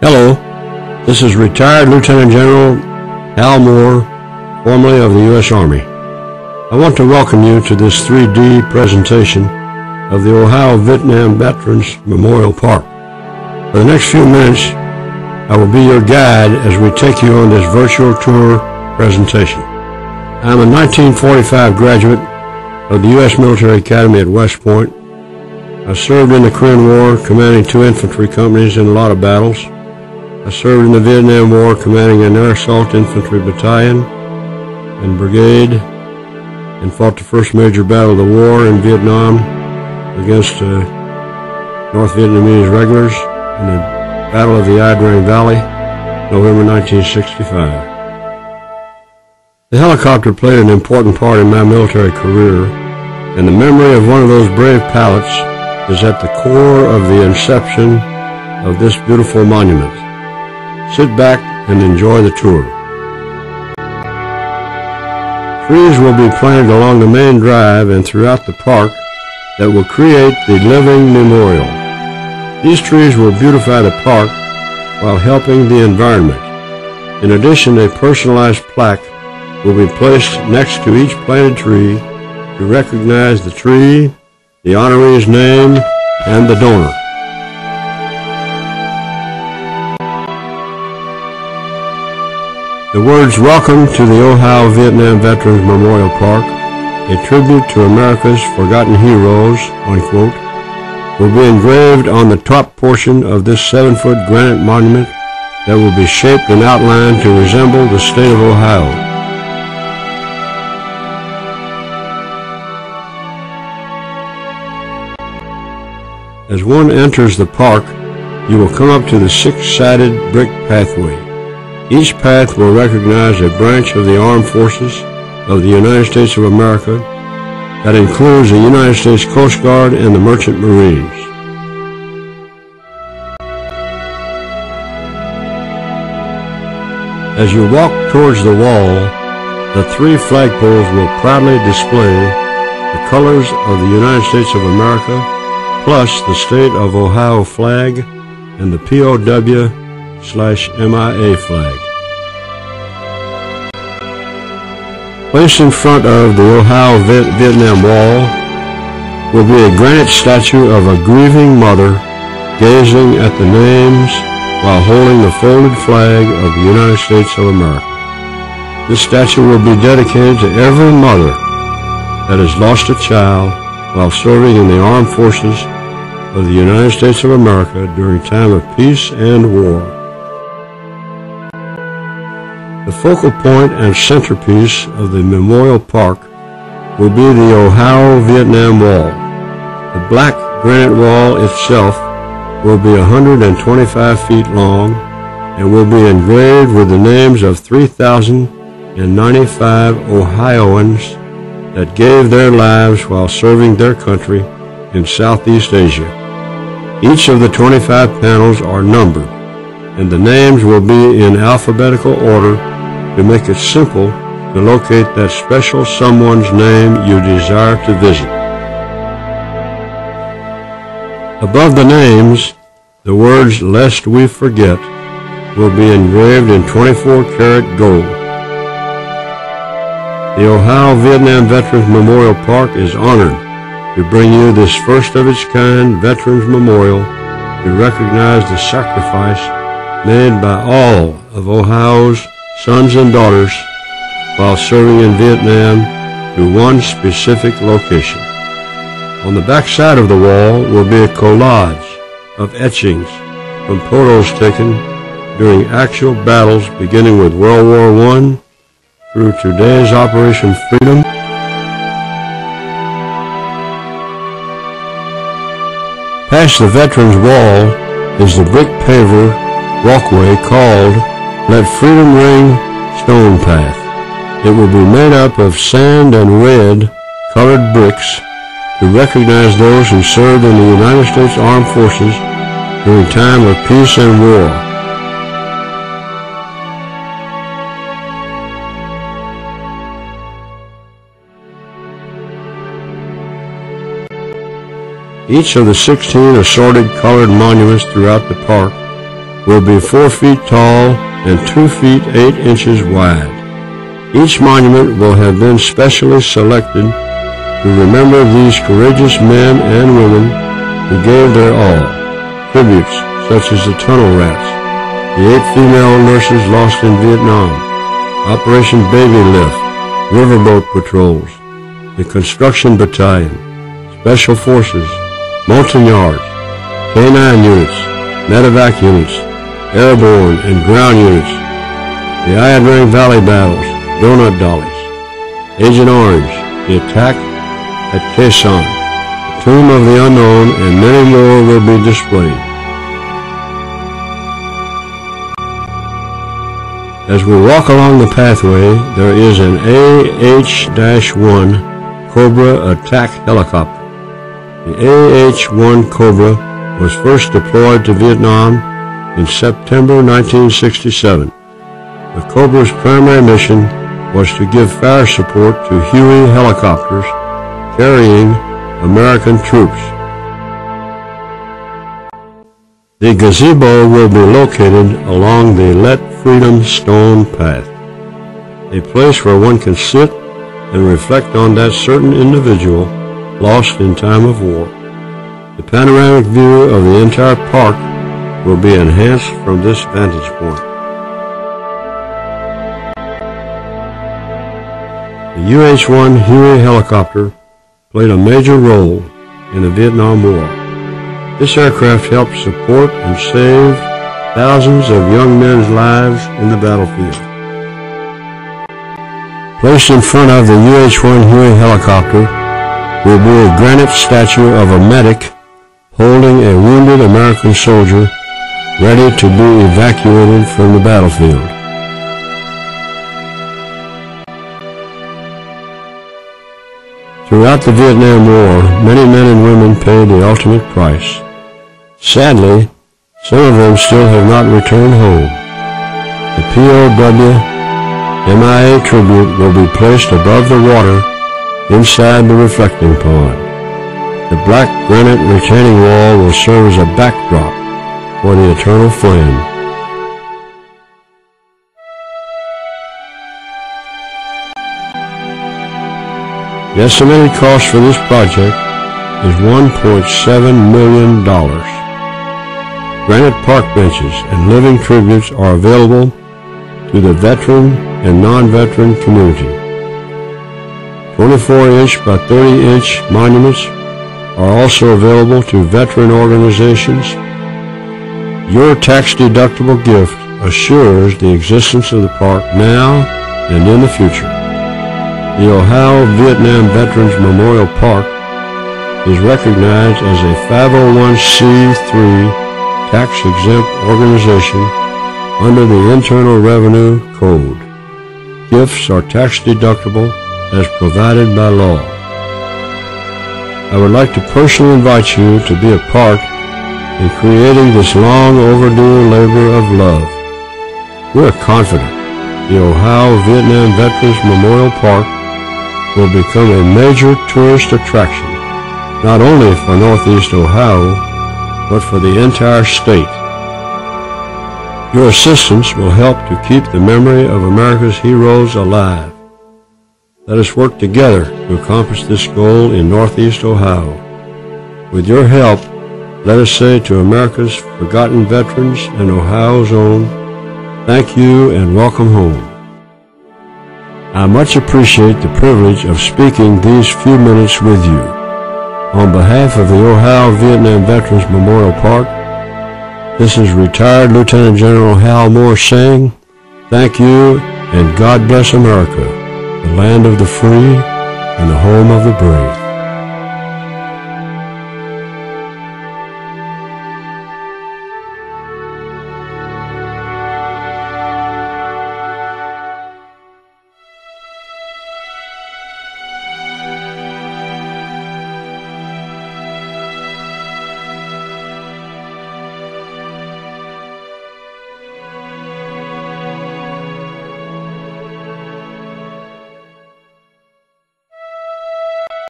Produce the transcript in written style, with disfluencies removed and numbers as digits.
Hello, this is retired Lieutenant General Hal Moore, formerly of the U.S. Army. I want to welcome you to this 3D presentation of the Ohio Vietnam Veterans Memorial Park. For the next few minutes, I will be your guide as we take you on this virtual tour presentation. I'm a 1945 graduate of the U.S. Military Academy at West Point. I served in the Korean War, commanding 2 infantry companies in a lot of battles. I served in the Vietnam War, commanding an air assault infantry battalion and brigade, and fought the first major battle of the war in Vietnam against North Vietnamese regulars in the Battle of the Ia Drang Valley, November 1965. The helicopter played an important part in my military career, and the memory of one of those brave pilots is at the core of the inception of this beautiful monument. Sit back and enjoy the tour. Trees will be planted along the main drive and throughout the park that will create the living memorial. These trees will beautify the park while helping the environment. In addition, a personalized plaque will be placed next to each planted tree to recognize the tree, the honoree's name, and the donor. The words "Welcome to the Ohio Vietnam Veterans Memorial Park, a tribute to America's forgotten heroes," unquote, will be engraved on the top portion of this 7-foot granite monument that will be shaped and outlined to resemble the state of Ohio. As one enters the park, you will come up to the 6-sided brick pathway. Each path will recognize a branch of the Armed Forces of the United States of America that includes the United States Coast Guard and the Merchant Marines. As you walk towards the wall, the 3 flagpoles will proudly display the colors of the United States of America, plus the state of Ohio flag and the POW/MIA flag. Placed in front of the Ohio Vietnam Wall will be a granite statue of a grieving mother gazing at the names while holding the folded flag of the United States of America. This statue will be dedicated to every mother that has lost a child while serving in the armed forces of the United States of America during time of peace and war. The focal point and centerpiece of the Memorial Park will be the Ohio Vietnam Wall. The black granite wall itself will be 125 feet long and will be engraved with the names of 3,095 Ohioans that gave their lives while serving their country in Southeast Asia. Each of the 25 panels are numbered, and the names will be in alphabetical order to make it simple to locate that special someone's name you desire to visit. Above the names, the words "Lest We Forget" will be engraved in 24-karat gold. The Ohio Vietnam Veterans Memorial Park is honored to bring you this first-of-its-kind Veterans Memorial to recognize the sacrifice made by all of Ohio's sons and daughters while serving in Vietnam to one specific location. On the back side of the wall will be a collage of etchings from photos taken during actual battles beginning with World War I through today's Operation Freedom. Past the Veterans Wall is the brick paver walkway called Let Freedom Ring Stone Path. It will be made up of sand and red colored bricks to recognize those who served in the United States Armed Forces during time of peace and war. Each of the 16 assorted colored monuments throughout the park will be 4 feet tall and 2 feet 8 inches wide. Each monument will have been specially selected to remember these courageous men and women who gave their all. Tributes such as the Tunnel Rats, the 8 female nurses lost in Vietnam, Operation Baby Lift, riverboat patrols, the Construction Battalion, Special Forces, Montagnards, K-9 units, Medevac units, Airborne and Ground units, the Ia Drang Valley Battles, Donut Dollies, Agent Orange, the attack at Khe Sanh, the Tomb of the Unknown, and many more will be displayed. As we walk along the pathway, there is an AH-1 Cobra attack helicopter. The AH-1 Cobra was first deployed to Vietnam in September 1967. The Cobra's primary mission was to give fire support to Huey helicopters carrying American troops. The gazebo will be located along the Let Freedom Stone Path, a place where one can sit and reflect on that certain individual lost in time of war. The panoramic view of the entire park will be enhanced from this vantage point. The UH-1 Huey helicopter played a major role in the Vietnam War. This aircraft helped support and save thousands of young men's lives in the battlefield. Placed in front of the UH-1 Huey helicopter will be a granite statue of a medic holding a wounded American soldier ready to be evacuated from the battlefield. Throughout the Vietnam War, many men and women paid the ultimate price. Sadly, some of them still have not returned home. The POW MIA tribute will be placed above the water inside the reflecting pond. The black granite retaining wall will serve as a backdrop for the eternal flame. The estimated cost for this project is $1.7 million. Granite park benches and living tributes are available to the veteran and non-veteran community. 24-inch by 30-inch monuments are also available to veteran organizations. Your tax-deductible gift assures the existence of the park now and in the future. The Ohio Vietnam Veterans Memorial Park is recognized as a 501c3 tax-exempt organization under the Internal Revenue Code. Gifts are tax-deductible as provided by law. I would like to personally invite you to be a part in creating this long overdue labor of love. We are confident the Ohio Vietnam Veterans Memorial Park will become a major tourist attraction, not only for Northeast Ohio, but for the entire state. Your assistance will help to keep the memory of America's heroes alive. Let us work together to accomplish this goal in Northeast Ohio. With your help, let us say to America's forgotten veterans and Ohio's own, thank you and welcome home. I much appreciate the privilege of speaking these few minutes with you. On behalf of the Ohio Vietnam Veterans Memorial Park, this is retired Lieutenant General Hal Moore saying, thank you and God bless America, the land of the free and the home of the brave.